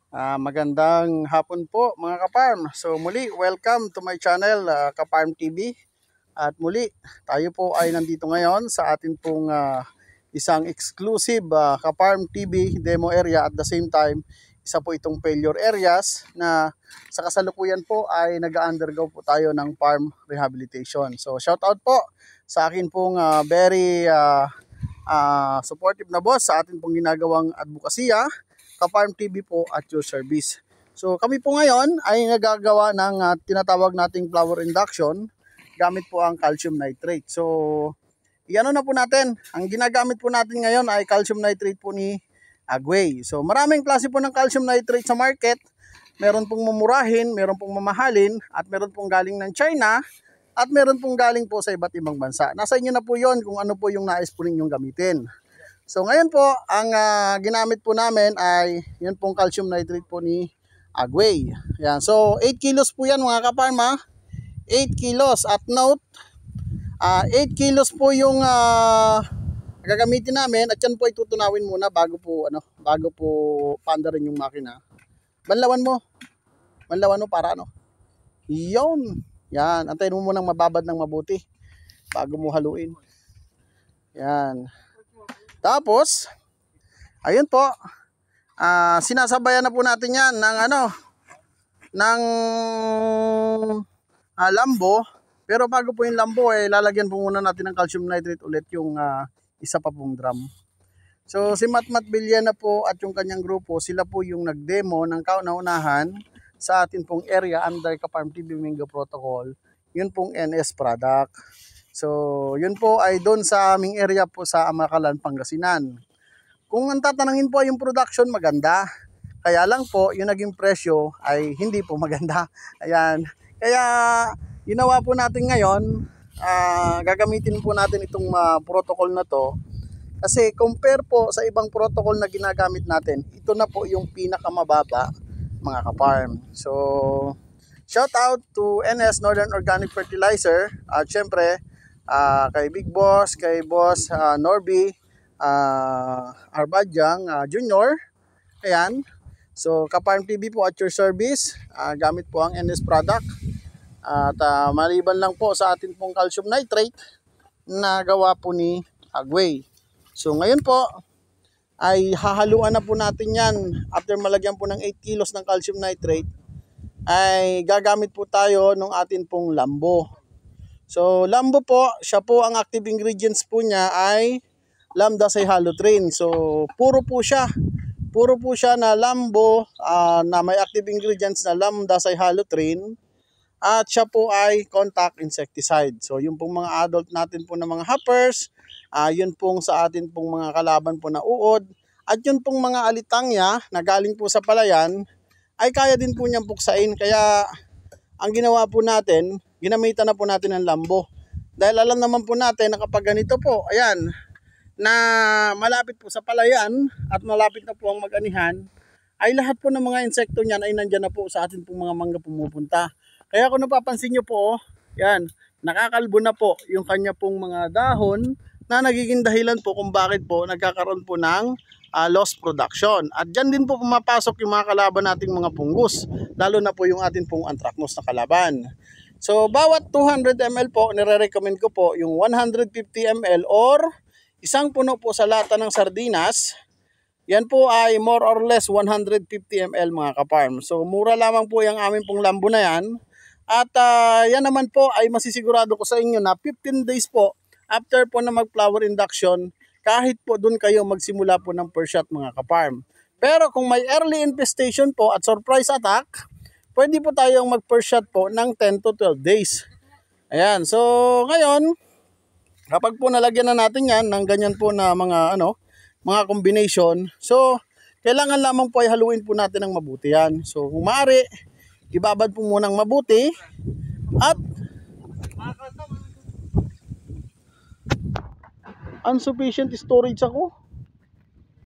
Magandang hapon po mga kaparm. So muli, welcome to my channel, Kaparm TV. At muli, tayo po ay nandito ngayon sa atin pong isang exclusive Kaparm TV demo area. At the same time, isa po itong failure areas na sa kasalukuyan po ay nag-undergo po tayo ng farm rehabilitation. So shout out po sa akin pong very supportive na boss sa atin pong ginagawang advokasya, Kaparm TV po at your service. So kami po ngayon ay nagagawa ng tinatawag nating flower induction gamit po ang calcium nitrate. So iano na po natin, ang ginagamit po natin ngayon ay calcium nitrate po ni Agway. So maraming klase po ng calcium nitrate sa market. Meron pong mumurahin, meron pong mamahalin, at meron pong galing ng China, at meron pong galing po sa iba't ibang bansa. Nasa inyo na po yon kung ano po yung nais po ninyong gamitin. So ngayon po, ang ginamit po namin ay yun pong calcium nitrate po ni Agway. Yan. So 8 kilos po yan mga kaparma. 8 kilos at note, 8 kilos po yung gagamitin namin, at yan po ay tutunawin muna bago po paandarin yung makina. Banlawan mo para ano. Yun. Yan, antayin mo munang mababad ng mabuti bago mo haluin. Yan. Tapos, ayun po, sinasabayan na po natin yan ng lambo. Pero bago po yung lambo, lalagyan po muna natin ng calcium nitrate ulit yung isa pa pong drum. So si Matmat Villena po at yung kanyang grupo, sila po yung nagdemo ng kauna-unahan sa atin pong area under Kaparm TV Mingo Protocol, yun pong NS product. So yun po ay doon sa aming area po sa Amakalan, Pangasinan. Kung ang tatanungin po yung production, maganda. Kaya lang po yung naging presyo ay hindi po maganda. Ayan. Kaya ginawa po natin ngayon, gagamitin po natin itong protocol na to. Kasi compare po sa ibang protocol na ginagamit natin, ito na po yung pinakamababa mga kaparm. So shout out to NS Northern Organic Fertilizer, at syempre kay Big Boss, kay Boss Norby Arbadjang Junior. Ayan. So Kaparm TV po at your service, gamit po ang NS product. At maliban lang po sa atin pong calcium nitrate na gawa po ni Agway. So ngayon po ay hahaluan na po natin yan. After malagyan po ng 8 kilos ng calcium nitrate, ay gagamit po tayo ng atin pong lambo. So lambo po, siya po ang active ingredients po niya ay lambda-cyhalothrin. So puro po siya na lambo na may active ingredients na lambda-cyhalothrin. At siya po ay contact insecticide. So yung pong mga adult natin po na mga hoppers, yun pong sa atin pong mga kalaban po na uod, at yun pong mga alitangya na galing po sa palayan, ay kaya din po niyang puksain. Kaya ang ginawa po natin, ginamitan na po natin ng lambo. Dahil alam naman po natin na kapag ganito po, ayan, na malapit po sa palayan at malapit na po ang mag-anihan, ay lahat po ng mga insekto niyan ay nandyan na po sa atin pong mga mangga pumupunta. Kaya kung napapansin nyo po, yan, nakakalbo na po yung kanya pong mga dahon na nagiging dahilan po kung bakit po nagkakaroon po ng loss production. At dyan din po pumapasok yung mga kalaban nating mga punggus, lalo na po yung atin pong anthracnose na kalaban. So bawat 200 ml po, nire-recommend ko po yung 150 ml or isang puno po sa lata ng sardinas. Yan po ay more or less 150 ml mga kaparm. So mura lamang po yung amin pong lambo na yan. At yan naman po ay masisigurado ko sa inyo na 15 days po after po na mag-flower induction, kahit po dun kayo magsimula po ng first shot mga kaparm. Pero kung may early infestation po at surprise attack, pwede po tayong mag-first shot po ng 10 to 12 days. Ayan, so ngayon, kapag po nalagyan na natin yan ng ganyan po na mga combination, so kailangan lamang po ay haluin po natin ng mabuti yan. So kung maaari, ibabad po munang mabuti at insufficient storage ako.